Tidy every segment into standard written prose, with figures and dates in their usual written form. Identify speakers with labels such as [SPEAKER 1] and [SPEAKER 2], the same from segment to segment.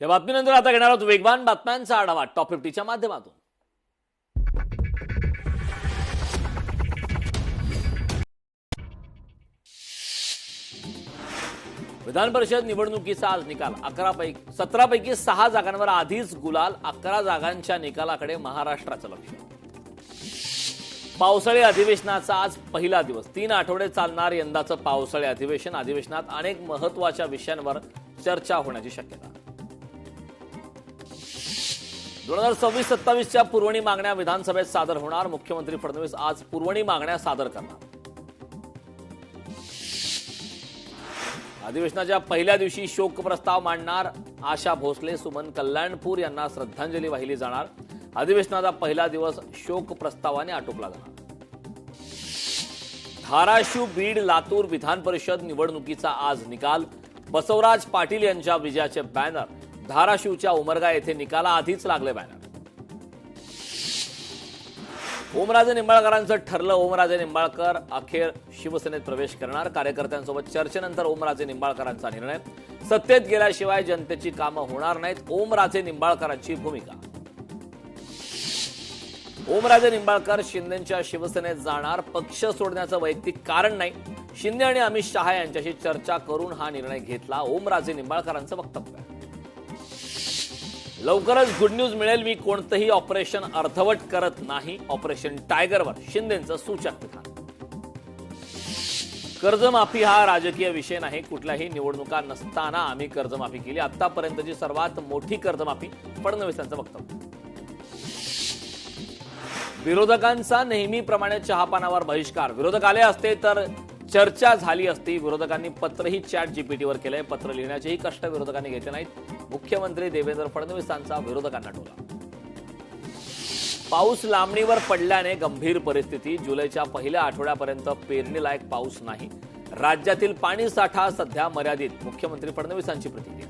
[SPEAKER 1] या बातमीनंतर आता घेणार आहोत वेगवान बातम्यांचा आढावा टॉप 50च्या माध्यमातून। विधान परिषद निवडणुकीचा आज निकाल 17 पैकी 6 जागांवर आधीच गुलाल, 11 जागांच्या निकालाकडे महाराष्ट्राचं लक्ष। पावसाळी अधिवेशनाचा आज पहिला दिवस, 3 आठवडे चालणार यंदाचं पावसाळी अधिवेशन। अधिवेशनात अनेक महत्त्वाच्या विषयांवर चर्चा होण्याची शक्यता। 2026-27च्या पुरवणी मागण्या विधानसभेत सादर होणार, मुख्यमंत्री फडणवीस आज पुरवणी मागण्या सादर करणार। अधिवेशनाच्या पहिल्या दिवशी शोक प्रस्ताव मांडणार आशा भोसले, सुमन कल्याणपूर यांना श्रद्धांजली वाहिली जाणार। अधिवेशनाचा पहिला दिवस शोक प्रस्तावाने आटोपला जाणार। धाराशिव, बीड, लातूर विधान परिषद निवडणुकीचा आज निकाल, बसवराज पाटील यांच्या विजयाचे बॅनर। धाराशिवच्या उमरगा येथे निकालाआधीच लागले बॅनर। ओमराजे निंबाळकरांचं ठरलं, ओमराजे निंबाळकर अखेर शिवसेनेत प्रवेश करणार। कार्यकर्त्यांसोबत चर्चेनंतर ओमराजे निंबाळकरांचा निर्णय, सत्तेत गेल्याशिवाय जनतेची कामं होणार नाहीत, ओमराजे निंबाळकरांची भूमिका। ओमराजे निंबाळकर शिंदेच्या शिवसेनेत जाणार, पक्ष सोडण्याचं वैयक्तिक कारण नाही, शिंदे आणि अमित शहा यांच्याशी चर्चा करून हा निर्णय घेतला, ओमराजे निंबाळकरांचं वक्तव्य। लवकरच गुड न्यूज मिळेल, मी कोणतंही ऑपरेशन अर्धवट करत नाही, ऑपरेशन टायगरवर शिंदेंचं सूचक विधान। कर्जमाफी हा राजकीय विषय नाही, कुठल्याही निवडणुका नसताना आम्ही कर्जमाफी केली, आतापर्यंतची सर्वात मोठी कर्जमाफी, फडणवीस यांचं वक्तव्य। विरोधकांचा नेहमीप्रमाणे चहापानावर बहिष्कार, विरोधक आले असते तर चर्चा झाली असती, विरोधकांनी पत्रही चॅट जीपीटीवर केलंय, पत्र लिहिण्याचेही कष्ट विरोधकांनी घेतले नाहीत, मुख्यमंत्री देवेंद्र फडणवीसांचा विरोधकांना टोला। पाऊस लांबणीवर पडल्याने गंभीर परिस्थिती, जुलैच्या पहिल्या आठवड्यापर्यंत पेरणीलायक पाऊस नाही, राज्यातील पाणी साठा सध्या मर्यादित, मुख्यमंत्री फडणवीसांची प्रतिक्रिया।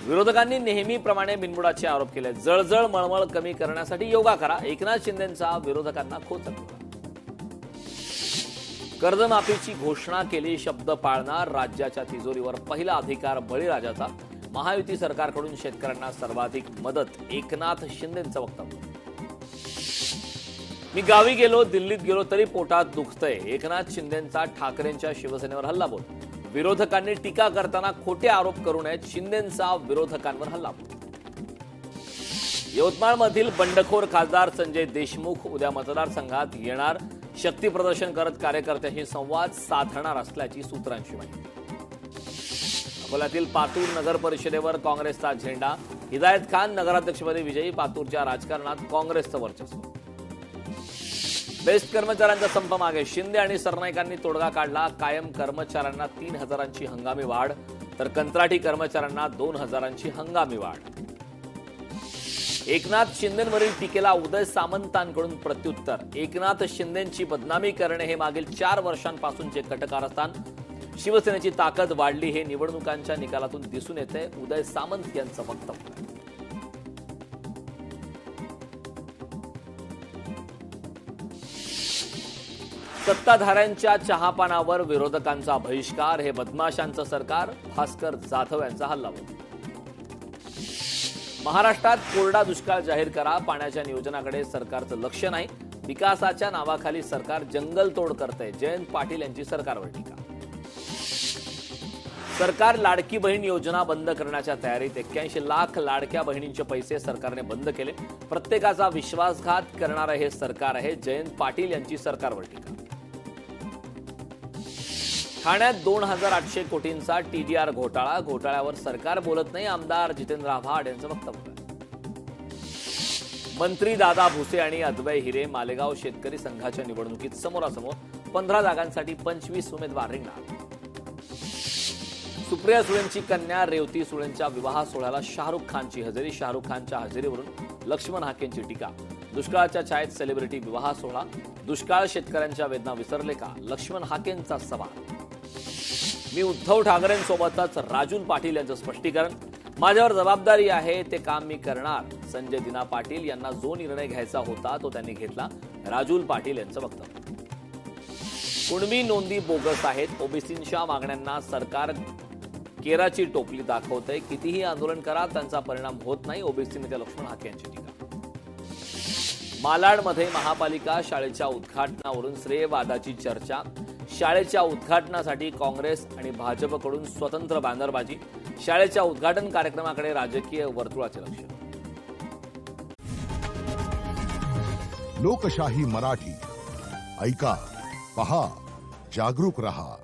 [SPEAKER 1] विरोधकांनी नेहमीप्रमाणे बिनबुडाचे आरोप केले, जळजळ मळमळ कमी करण्यासाठी योगा करा, एकनाथ शिंदेंचा विरोधकांना खोचक। कर्जमाफीची घोषणा केली, शब्द पाळणार, राज्याच्या तिजोरीवर पहिला अधिकार बळीराजाचा, महायुती सरकारकडून शेतकऱ्यांना सर्वाधिक मदत, एकनाथ शिंदेंचं वक्तव्य। मी गावी गेलो, दिल्लीत गेलो तरी पोटात दुखतंय, एकनाथ शिंदेंचा ठाकरेंच्या शिवसेनेवर हल्लाबोल, विरोधकांनी टीका करताना खोटे आरोप करू नयेत, शिंदेंचा विरोधकांवर हल्लाबोल। यवतमाळमधील बंडखोर खासदार संजय देशमुख उद्या मतदारसंघात येणार, शक्ती प्रदर्शन करत कार्यकर्त्यांशी संवाद साधणार असल्याची सूत्रांची माहिती। अकोल्यातील पातूर नगर परिषदेवर काँग्रेसचा झेंडा, हिदायत खान नगराध्यक्षपदी विजयी, पातूरच्या राजकारणात काँग्रेसचं वर्चस्व। बेस्ट कर्मचाऱ्यांचा संप मागे, शिंदे आणि सरनाईकांनी तोडगा काढला, कायम कर्मचाऱ्यांना 3,000ची हंगामी वाढ, तर कंत्राटी कर्मचाऱ्यांना 2,000ची हंगामी वाढ। एकनाथ शिंदेंवरील टीकेला उदय सामंतांकडून प्रत्युत्तर, एकनाथ शिंदेंची बदनामी करणे हे मागील 4 वर्षांपासूनचे कटकारस्थान, शिवसेनेची ताकद वाढली हे निवडणुकांच्या निकालातून दिसून येते, उदय सामंत यांचं वक्तव्य। सत्ताधाऱ्यांच्या चहापानावर विरोधकांचा बहिष्कार, हे बदमाशांचं सरकार, भास्कर जाधव यांचा हल्लाबोल। महाराष्ट्रात कोरडा दुष्काळ जाहीर करा, पाण्याच्या नियोजनाकडे सरकारचं लक्ष नाही, विकासाच्या नावाखाली सरकार जंगलतोड करतंय, जयंत पाटील यांची सरकारवर टीका। सरकार लाडकी बहीण योजना बंद करण्याच्या तयारीत, 81 लाख लाडक्या बहिणींचे पैसे सरकारने बंद केले, प्रत्येकाचा विश्वासघात करणारं हे सरकार आहे, जयंत पाटील यांची सरकारवर टीका। ठाण्यात 2,800 कोटींचा टीडीआर घोटाळा, घोटाळ्यावर सरकार बोलत नाही, आमदार जितेंद्र आव्हाड यांचं वक्तव्य। मंत्री दादा भुसे आणि अद्वै हिरे मालेगाव शेतकरी संघाच्या निवडणुकीत समोरासमोर, 15 जागांसाठी 25 उमेदवार रिंगणार। सुप्रिया सुळेंची कन्या रेवती सुळेंच्या विवाह सोहळ्याला शाहरुख खानची हजेरी, शाहरुख खानच्या हजेरीवरून लक्ष्मण हाकेंची टीका, दुष्काळाच्या छायेत सेलिब्रिटी विवाह सोहळा, दुष्काळ शेतकऱ्यांच्या वेदना विसरले का, लक्ष्मण हाकेंचा सवाल। मी उद्धव ठाकरेंसोबतच राजूल पाटील यांचं स्पष्टीकरण, माझ्यावर जबाबदारी आहे, ते काम मी करणार, संजय दिना पाटील यांना जो निर्णय घ्यायचा होता तो त्यांनी घेतला, राजूल पाटील यांचं वक्तव्य। कुणबी नोंदी बोगस आहेत, ओबीसींच्या मागण्यांना सरकार केराची टोपली दाखवतंय. कितीही आंदोलन करा त्यांचा परिणाम होत नाही. ओबीसी नेते लक्ष्मण हाके यांची टीका. मालाडमध्ये महापालिका शाळेच्या उद्घाटनावरून श्रेयवादाची चर्चा. शाळेच्या उद्घाटनासाठी काँग्रेस आणि भाजपकडून स्वतंत्र बॅनरबाजी. शाळेच्या उद्घाटन कार्यक्रमाकडे राजकीय वर्तुळाचे लक्ष.
[SPEAKER 2] लोकशाही मराठी ऐका, पहा, जागरूक रहा.